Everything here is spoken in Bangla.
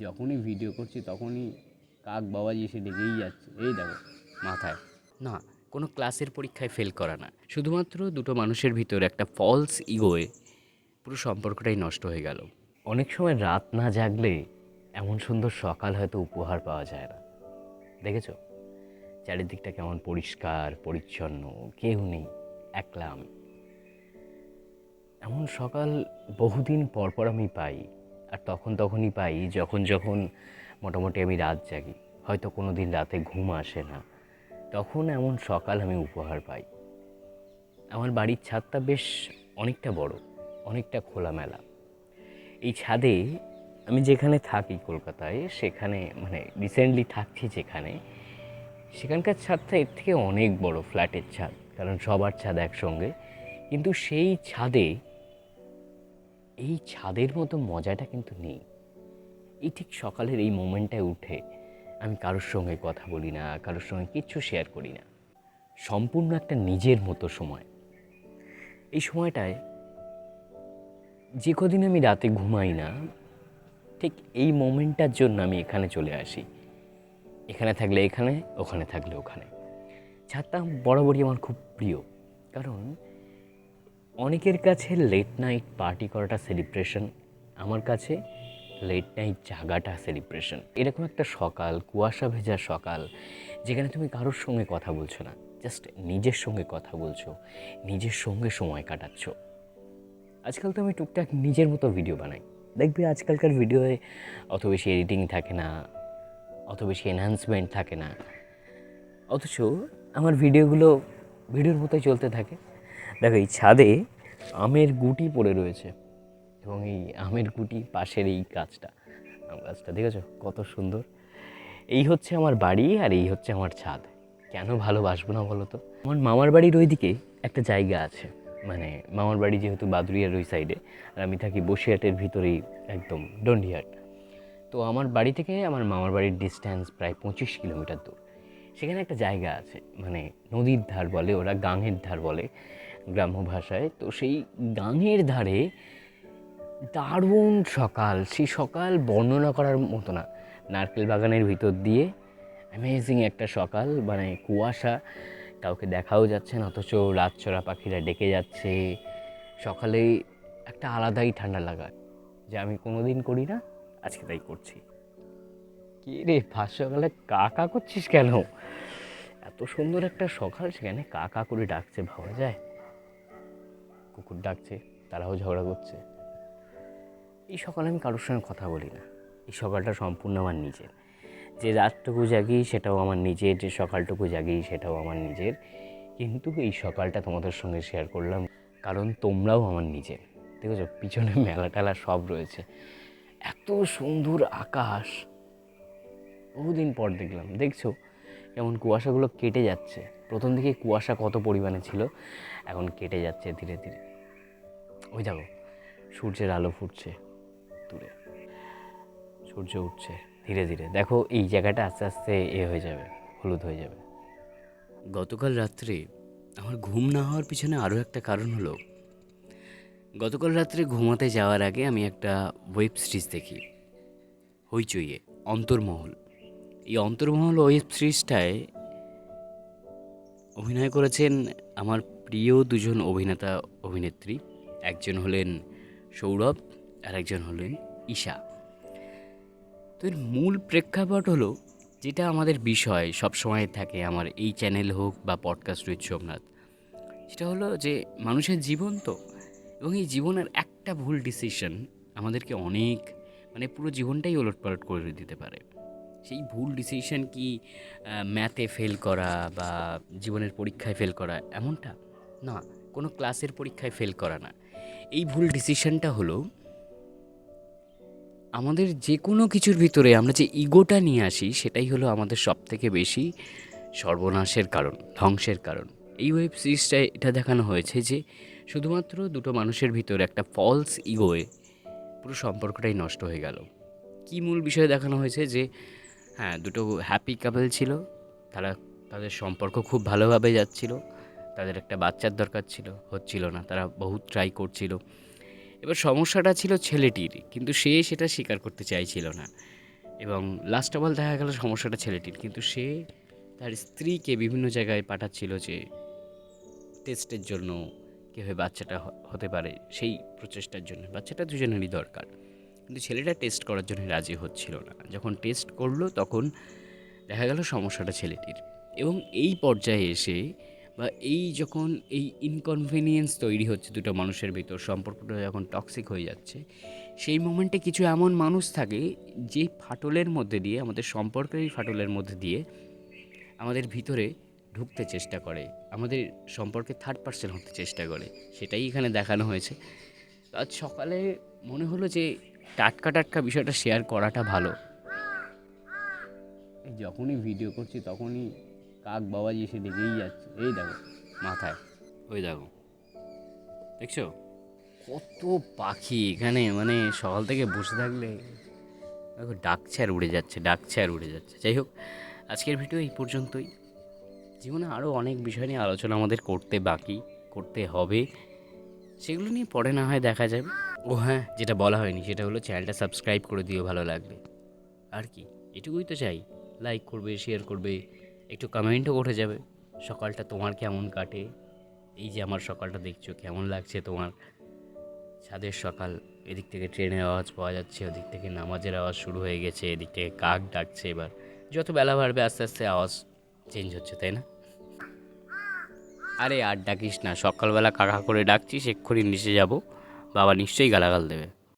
যখনই ভিডিও করছি তখনই কাক বাবাজি এসে ডেকেই যাচ্ছে, এই দেখো মাথায়। না, কোনো ক্লাসের পরীক্ষায় ফেল করা না, শুধুমাত্র দুটো মানুষের ভিতর একটা ফলস ইগোয়ে পুরো সম্পর্কটাই নষ্ট হয়ে গেল। অনেক সময় রাত না জাগলে এমন সুন্দর সকাল হয়তো উপহার পাওয়া যায় না। দেখেছো চারিদিকটা কেমন পরিষ্কার পরিচ্ছন্ন, কেউ নেই, একলা আমি। এমন সকাল বহুদিন পর পর আমি পাই। আর তখনই পাই যখন যখন মোটামুটি আমি রাত জাগি, হয়তো কোনো দিন রাতে ঘুম আসে না, তখন এমন সকাল আমি উপহার পাই। আমার বাড়ির ছাদটা বেশ অনেকটা বড়, অনেকটা খোলামেলা। এই ছাদে আমি যেখানে থাকি কলকাতায়, সেখানে মানে রিসেন্টলি থাকছি যেখানে, সেখানকার ছাদটা এর থেকে অনেক বড়, ফ্ল্যাটের ছাদ, কারণ সবার ছাদ একসঙ্গে। কিন্তু সেই ছাদে এই ছাদের মতো মজাটা কিন্তু নেই। এই ঠিক সকালের এই মোমেন্টটায় উঠে আমি কারোর সঙ্গে কথা বলি না, কারোর সঙ্গে কিচ্ছু শেয়ার করি না, সম্পূর্ণ একটা নিজের মতো সময়। এই সময়টায় যে কদিন আমি রাতে ঘুমাই না, ঠিক এই মোমেন্টটার জন্য আমি এখানে চলে আসি। এখানে থাকলে এখানে, ওখানে থাকলে ওখানে। ছাদটা বরাবরই আমার খুব প্রিয়, কারণ অনেকের কাছে লেট নাইট পার্টি করাটা সেলিব্রেশন, আমার কাছে লেট নাইট জাগাটা সেলিব্রেশন। এরকম একটা সকাল, কুয়াশা ভেজা সকাল, যেখানে তুমি কারোর সঙ্গে কথা বলছো না, জাস্ট নিজের সঙ্গে কথা বলছো, নিজের সঙ্গে সময় কাটাচ্ছ। আজকাল তো আমি টুকটাক নিজের মতো ভিডিও বানাই, দেখবি আজকালকার ভিডিওয়ে অত বেশি এডিটিং থাকে না, অত বেশি এনহ্যান্সমেন্ট থাকে না, অথচ আমার ভিডিওগুলো ভিডিওর মতোই চলতে থাকে। দেখো এই ছাদে আমের গুটি পড়ে রয়েছে, এবং এই আমের গুটি পাশের এই গাছটা, আম গাছটা দেখেছো কত সুন্দর। এই হচ্ছে আমার বাড়ি, আর এই হচ্ছে আমার ছাদ। কেন ভালোবাসবো না বলো তো? আমার মামার বাড়ির ওইদিকে একটা জায়গা আছে, মানে মামার বাড়ি যেহেতু বাদুড়িয়ার ওই সাইডে, আর আমি থাকি বসিরহাটের ভিতরেই, একদম ডন্ডিহাট। তো আমার বাড়ি থেকে আমার মামার বাড়ির ডিস্ট্যান্স প্রায় 25 কিলোমিটার দূর। সেখানে একটা জায়গা আছে, মানে নদীর ধার বলে ওরা, গাঙের ধার বলে গ্রাম্য ভাষায়। তো সেই গাঙের ধারে দারুণ সকাল, সেই সকাল বর্ণনা করার মতো না। নারকেল বাগানের ভিতর দিয়ে অ্যামেজিং একটা সকাল, মানে কুয়াশা, কাউকে দেখাও যাচ্ছে না, অথচ রাতচরা পাখিরা ডেকে যাচ্ছে। সকালে একটা আলাদাই ঠান্ডা লাগা, যে আমি কোনোদিন করি না, আজকে তাই করছি। কি রে, ফার্স্ট সকালে কা করছিস কেন? এত সুন্দর একটা সকাল, সেখানে কা করে ডাকছে, ভাবা যায়? কুকুর ডাকছে, তারাও ঝগড়া করছে। এই সকালে আমি কারোর সঙ্গে কথা বলি না। এই সকালটা সম্পূর্ণ আমার নিজের। যে রাতটুকু জাগি সেটাও আমার নিজের, যে সকালটুকু জাগি সেটাও আমার নিজের। কিন্তু এই সকালটা তোমাদের সঙ্গে শেয়ার করলাম কারণ তোমরাও আমার নিজের। দেখেছো পিছনে মেলা টেলা সব রয়েছে, এত সুন্দর আকাশ, বহুদিন পর দেখলাম। দেখছো কেমন কুয়াশাগুলো কেটে যাচ্ছে? প্রথম দিকে কুয়াশা কত পরিমাণে ছিল, এখন কেটে যাচ্ছে ধীরে ধীরে। ওই দেখো সূর্যের আলো ফুটছে দূরে, সূর্য উঠছে ধীরে ধীরে। দেখো এই জায়গাটা আস্তে আস্তে হয়ে যাবে, হলুদ হয়ে যাবে। গতকাল রাত্রে আমার ঘুম না হওয়ার পিছনে আরও একটা কারণ হলো, গতকাল রাত্রে ঘুমাতে যাওয়ার আগে আমি একটা ওয়েব সিরিজ দেখি, হইচইয়ে, অন্তর্মহল। এই অন্তর্মহল ওয়েব সিরিজটায় অভিনয় করেছেন আমার প্রিয় দুজন অভিনেতা অভিনেত্রী। একজন হলেন সৌরভ, আর একজন হলেন ঈশা। তো এর মূল প্রেক্ষাপট হলো, যেটা আমাদের বিষয় সবসময় থাকে আমার এই চ্যানেল হোক বা পডকাস্ট উইথ সোমনাথ, সেটা হলো যে মানুষের জীবন তো, এবং এই জীবনের একটা ভুল ডিসিশন আমাদেরকে অনেক, মানে পুরো জীবনটাই ওলটপালট করে দিতে পারে। সেই ভুল ডিসিশন কি ম্যাথে ফেল করা বা জীবনের পরীক্ষায় ফেল করা, এমনটা না, কোনো ক্লাসের পরীক্ষায় ফেল করা না। এই ভুল ডিসিশনটা হলো আমাদের যে কোনো কিছুর ভিতরে আমরা যে ইগোটা নিয়ে আসি, সেটাই হলো আমাদের সবথেকে বেশি সর্বনাশের কারণ, ধ্বংসের কারণ। এই ওয়েব সিরিজটায় এটা দেখানো হয়েছে যে শুধুমাত্র দুটো মানুষের ভিতর একটা ফলস ইগোয়ে পুরো সম্পর্কটাই নষ্ট হয়ে গেল। কী মূল বিষয় দেখানো হয়েছে যে হ্যাঁ, দুটো হ্যাপি কাপল ছিল, তারা, তাদের সম্পর্ক খুব ভালোভাবে যাচ্ছিল, তাদের একটা বাচ্চার দরকার ছিল, হচ্ছিল না, তারা বহুত ট্রাই করছিল। এবার সমস্যাটা ছিল ছেলেটির, কিন্তু সে সেটা স্বীকার করতে চাইছিল না। এবং লাস্ট অফ অল দেখা গেল সমস্যাটা ছেলেটির, কিন্তু সে তার স্ত্রীকে বিভিন্ন জায়গায় পাঠাচ্ছিল যে টেস্টের জন্য কীভাবে বাচ্চাটা হতে পারে, সেই প্রচেষ্টার জন্য। বাচ্চাটা দুজনেরই দরকার, কিন্তু ছেলেটা টেস্ট করার জন্য রাজি হচ্ছিল না। যখন টেস্ট করলো তখন দেখা গেল সমস্যাটা ছেলেটির। এবং এই পর্যায়ে এসে বা এই যখন এই ইনকনভিনিয়েন্স তৈরি হচ্ছে দুটো মানুষের ভিতর, সম্পর্কটা যখন টক্সিক হয়ে যাচ্ছে, সেই মোমেন্টে কিছু এমন মানুষ থাকে যে ফাটলের মধ্যে দিয়ে, আমাদের সম্পর্কের এই ফাটলের মধ্যে দিয়ে আমাদের ভিতরে ঢুকতে চেষ্টা করে, আমাদের সম্পর্কে থার্ড পার্সন হতে চেষ্টা করে। সেটাই এখানে দেখানো হয়েছে। আজ সকালে মনে হলো যে টাটকা টাটকা বিষয়টা শেয়ার করাটা ভালো। যখনই ভিডিও করছি তখনই কাক বাবাজি এসে দেখেই যাচ্ছে। এই দেখো মাথায়, ওই দেখো, দেখছো কত পাখি এখানে, মানে সকাল থেকে বসে থাকলে দেখো ডাকছে আর উড়ে যাচ্ছে, ডাকছে আর উড়ে যাচ্ছে। যাই হোক, আজকের ভিডিও এই পর্যন্তই। জীবনে আরও অনেক বিষয় নিয়ে আলোচনা আমাদের করতে হবে, সেগুলো নিয়ে পরে না হয় দেখা যাবে। ও হ্যাঁ, যেটা বলা হয়নি সেটা হলো চ্যানেলটা সাবস্ক্রাইব করে দিও ভালো লাগবে। আর কি, এটুকুই তো চাই। লাইক করবে, শেয়ার করবে, একটু কমেন্টও করে যাবে সকালটা তোমার কেমন কাটে। এই যে আমার সকালটা দেখছো, কেমন লাগছে তোমার? ছাদের সকাল, এদিক থেকে ট্রেনের আওয়াজ পাওয়া যাচ্ছে, ওদিক থেকে নামাজের আওয়াজ শুরু হয়ে গেছে, এদিক থেকে কাক ডাকছে। এবার যত বেলা বাড়বে আস্তে আস্তে আওয়াজ চেঞ্জ হচ্ছে, তাই না? আরে আর ডাকিস না, সকালবেলা কাকা করে ডাকছিস, এক্ষুনি নিচে যাব, বাবা নিশ্চয়ই গালাগাল দেবে।